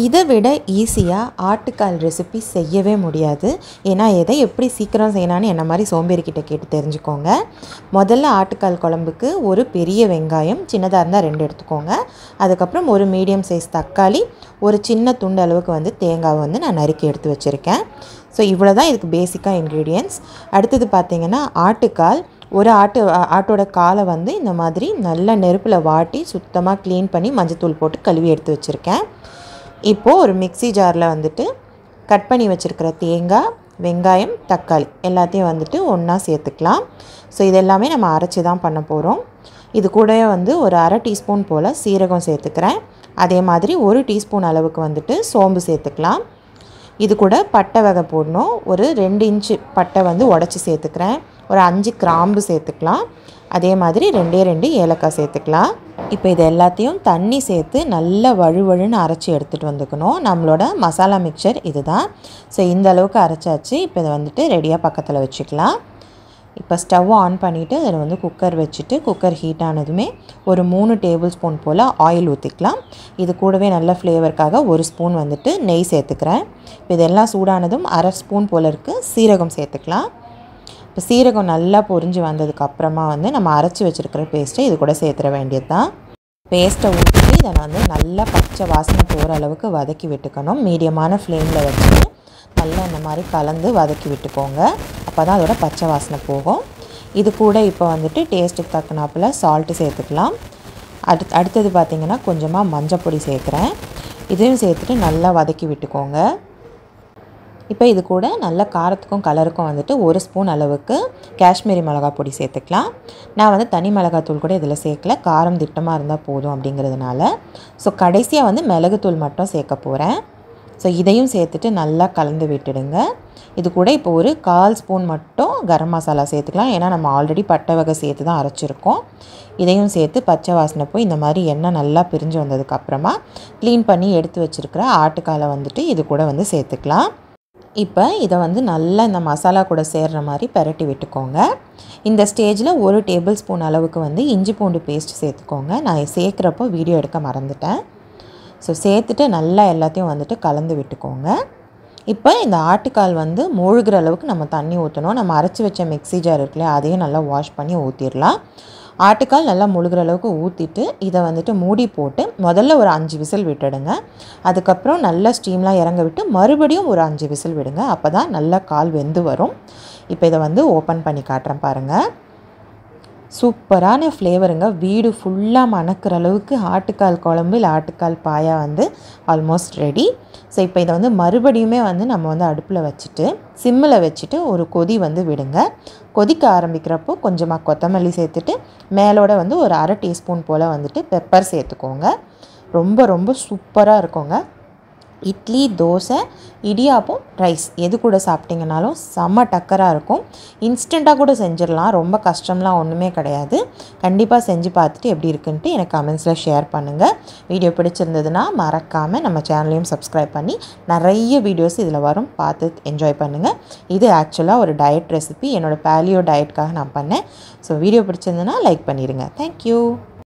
இதை விட ஈஸியாக ஆட்டுக்கால் ரெசிபி செய்யவே முடியாது. ஏன்னா எதை எப்படி சீக்கிரம் செய்யணும்னு என்ன மாதிரி சோம்பேறிக்கிட்ட கேட்டு தெரிஞ்சுக்கோங்க. முதல்ல ஆட்டுக்கால் குழம்புக்கு ஒரு பெரிய வெங்காயம், சின்னதாக இருந்தால் 2 எடுத்துக்கோங்க. அதுக்கப்புறம் ஒரு மீடியம் சைஸ் தக்காளி, ஒரு சின்ன துண்டு அளவுக்கு வந்து தேங்காவை வந்து நான் நறுக்கி எடுத்து வச்சுருக்கேன். ஸோ இவ்வளோ தான் இதுக்கு பேசிக்காக இன்க்ரீடியன்ட்ஸ். அடுத்தது பார்த்திங்கன்னா ஆட்டுக்கால், ஒரு ஆட்டோட காலை வந்து இந்த மாதிரி நல்லா நெருப்பில் வாட்டி சுத்தமாக க்ளீன் பண்ணி மஞ்சத்தூள் போட்டு கழுவி எடுத்து வச்சுருக்கேன். இப்போது ஒரு மிக்ஸி ஜாரில் வந்துட்டு கட் பண்ணி வச்சுருக்கிற தேங்காய், வெங்காயம், தக்காளி எல்லாத்தையும் வந்துட்டு ஒன்றா சேர்த்துக்கலாம். ஸோ இதெல்லாமே நம்ம அரைச்சி தான் பண்ண போகிறோம். இது கூடவே வந்து ஒரு 1/2 டீஸ்பூன் போல் சீரகம் சேர்த்துக்கிறேன். அதே மாதிரி 1 டீஸ்பூன் அளவுக்கு வந்துட்டு சோம்பு சேர்த்துக்கலாம். இது கூட பட்டை வகை போடணும். ஒரு 2 இன்ச்சு பட்டை வந்து உடச்சி சேர்த்துக்கிறேன். ஒரு 5 கிராம்பு சேர்த்துக்கலாம். அதே மாதிரி 2 ஏலக்காய் சேர்த்துக்கலாம். இப்போ இது எல்லாத்தையும் தண்ணி சேர்த்து நல்லா வழுவழுன்னு அரைச்சி எடுத்துகிட்டு வந்துக்கணும். நம்மளோட மசாலா மிக்சர் இது தான். ஸோ இந்த அளவுக்கு அரைச்சாச்சு. இப்போ இதை வந்துட்டு ரெடியாக பக்கத்தில் வச்சுக்கலாம். இப்போ ஸ்டவ் ஆன் பண்ணிவிட்டு அதில் வந்து குக்கர் வச்சுட்டு, குக்கர் ஹீட் ஆனதுமே ஒரு 3 டேபிள் ஸ்பூன் போல் ஆயில் ஊற்றிக்கலாம். இது கூடவே நல்ல ஃப்ளேவருக்காக 1 ஸ்பூன் வந்துட்டு நெய் சேர்த்துக்கிறேன். இப்போ இதெல்லாம் சூடானதும் 1/2 ஸ்பூன் போல் இருக்குது சீரகம் சேர்த்துக்கலாம். இப்போ சீரகம் நல்லா பொரிஞ்சு வந்ததுக்கப்புறமா வந்து நம்ம அரைச்சி வச்சுருக்கிற பேஸ்ட்டை இது கூட சேர்த்துற வேண்டியது தான். பேஸ்ட்டை ஊற்றிட்டு இதை வந்து நல்லா பச்சை வாசனை போகிற அளவுக்கு வதக்கி விட்டுக்கணும். மீடியமான ஃப்ளேமில் வச்சுட்டு நல்லா இந்த மாதிரி கலந்து வதக்கி விட்டுக்கோங்க. அப்போ தான் அதோட பச்சை வாசனை போகும். இது கூட இப்போ வந்துட்டு டேஸ்ட்டுக்கு தக்கனாப்பில் சால்ட்டு சேர்த்துக்கலாம். அடுத்தது பார்த்திங்கன்னா கொஞ்சமாக மஞ்சள் பொடி சேர்க்குறேன். இதையும் சேர்த்துட்டு நல்லா வதக்கி விட்டுக்கோங்க. இப்போ இது கூட நல்ல காரத்துக்கும் கலருக்கும் வந்துட்டு 1 ஸ்பூன் அளவுக்கு காஷ்மீரி மிளகாய் பொடி சேர்த்துக்கலாம். நான் வந்து தனி மிளகாத்தூள் கூட இதில் சேர்க்கல, காரம் திட்டமாக இருந்தால் போதும் அப்படிங்கிறதுனால. ஸோ கடைசியாக வந்து மிளகுத்தூள் மட்டும் சேர்க்க போகிறேன். ஸோ இதையும் சேர்த்துட்டு நல்லா கலந்து விட்டுடுங்க. இது கூட இப்போ ஒரு 1/4 ஸ்பூன் மட்டும் கரம் மசாலா சேர்த்துக்கலாம். ஏன்னா நம்ம ஆல்ரெடி பட்டை வகை சேர்த்து தான் அரைச்சிருக்கோம். இதையும் சேர்த்து பச்சை வாசனை போய் இந்த மாதிரி எண்ணெய் நல்லா பிரிஞ்சு வந்ததுக்கப்புறமா க்ளீன் பண்ணி எடுத்து வச்சுருக்கிற ஆட்டுக்காலை வந்துட்டு இது கூட வந்து சேர்த்துக்கலாம். இப்போ இதை வந்து நல்லா இந்த மசாலா கூட சேர்கிற மாதிரி பெரட்டி விட்டுக்கோங்க. இந்த ஸ்டேஜில் 1 டேபிள் ஸ்பூன் அளவுக்கு வந்து இஞ்சி பூண்டு பேஸ்ட் சேர்த்துக்கோங்க. நான் சேர்க்குறப்போ வீடியோ எடுக்க மறந்துட்டேன். ஸோ சேர்த்துட்டு நல்லா எல்லாத்தையும் வந்துட்டு கலந்து விட்டுக்கோங்க. இப்போ இந்த ஆட்டுக்கால் வந்து மூழ்கிற அளவுக்கு நம்ம தண்ணி ஊற்றணும். நம்ம அரைச்சி வச்ச மிக்ஸி ஜார் இருக்குல்லையா, அதையும் நல்லா வாஷ் பண்ணி ஊற்றிடலாம். ஆட்டுக்கால் நல்லா முழுகிற அளவுக்கு ஊற்றிட்டு இதை வந்துட்டு மூடி போட்டு முதல்ல ஒரு 5 விசில் விட்டுடுங்க. அதுக்கப்புறம் நல்லா ஸ்டீம்லாம் இறங்க விட்டு மறுபடியும் ஒரு 5 விசில் விடுங்க. அப்போ தான் நல்லா கால் வெந்து வரும். இப்போ இதை வந்து ஓப்பன் பண்ணி காட்டுறேன் பாருங்கள். சூப்பரான ஃப்ளேவருங்க. வீடு ஃபுல்லாக மணக்கிற அளவுக்கு ஆட்டுக்கால் குழம்பு இல்லை ஆட்டுக்கால் பாயா வந்து ஆல்மோஸ்ட் ரெடி. ஸோ இப்போ இதை வந்து மறுபடியுமே வந்து நம்ம வந்து அடுப்பில் வச்சுட்டு சிம்மில் வச்சுட்டு ஒரு கொதி வந்து விடுங்க. கொதிக்க ஆரம்பிக்கிறப்போ கொஞ்சமாக கொத்தமல்லி சேர்த்துட்டு மேலோட வந்து ஒரு 1/2 டீஸ்பூன் போல் வந்துட்டு பெப்பர் சேர்த்துக்கோங்க. ரொம்ப ரொம்ப சூப்பராக இருக்குங்க. இட்லி, தோசை, இடியாப்பம், ரைஸ் எது கூட சாப்பிட்டிங்கனாலும் செம்ம டக்கராக இருக்கும். இன்ஸ்டண்ட்டாக கூட செஞ்சிடலாம். ரொம்ப கஷ்டம்லாம் ஒன்றுமே கிடையாது. கண்டிப்பாக செஞ்சு பார்த்துட்டு எப்படி இருக்குன்ட்டு எனக்கு கமெண்ட்ஸில் ஷேர் பண்ணுங்கள். வீடியோ பிடிச்சிருந்ததுன்னா மறக்காமல் நம்ம சேனலையும் சப்ஸ்கிரைப் பண்ணி நிறைய வீடியோஸ் இதில் வரும், பார்த்து என்ஜாய் பண்ணுங்கள். இது ஆக்சுவலாக ஒரு டயட் ரெசிபி, என்னோடய பேலியோ டயட்காக நான் பண்ணேன். ஸோ வீடியோ பிடிச்சிருந்ததுன்னா லைக் பண்ணிடுங்க. தேங்க்யூ.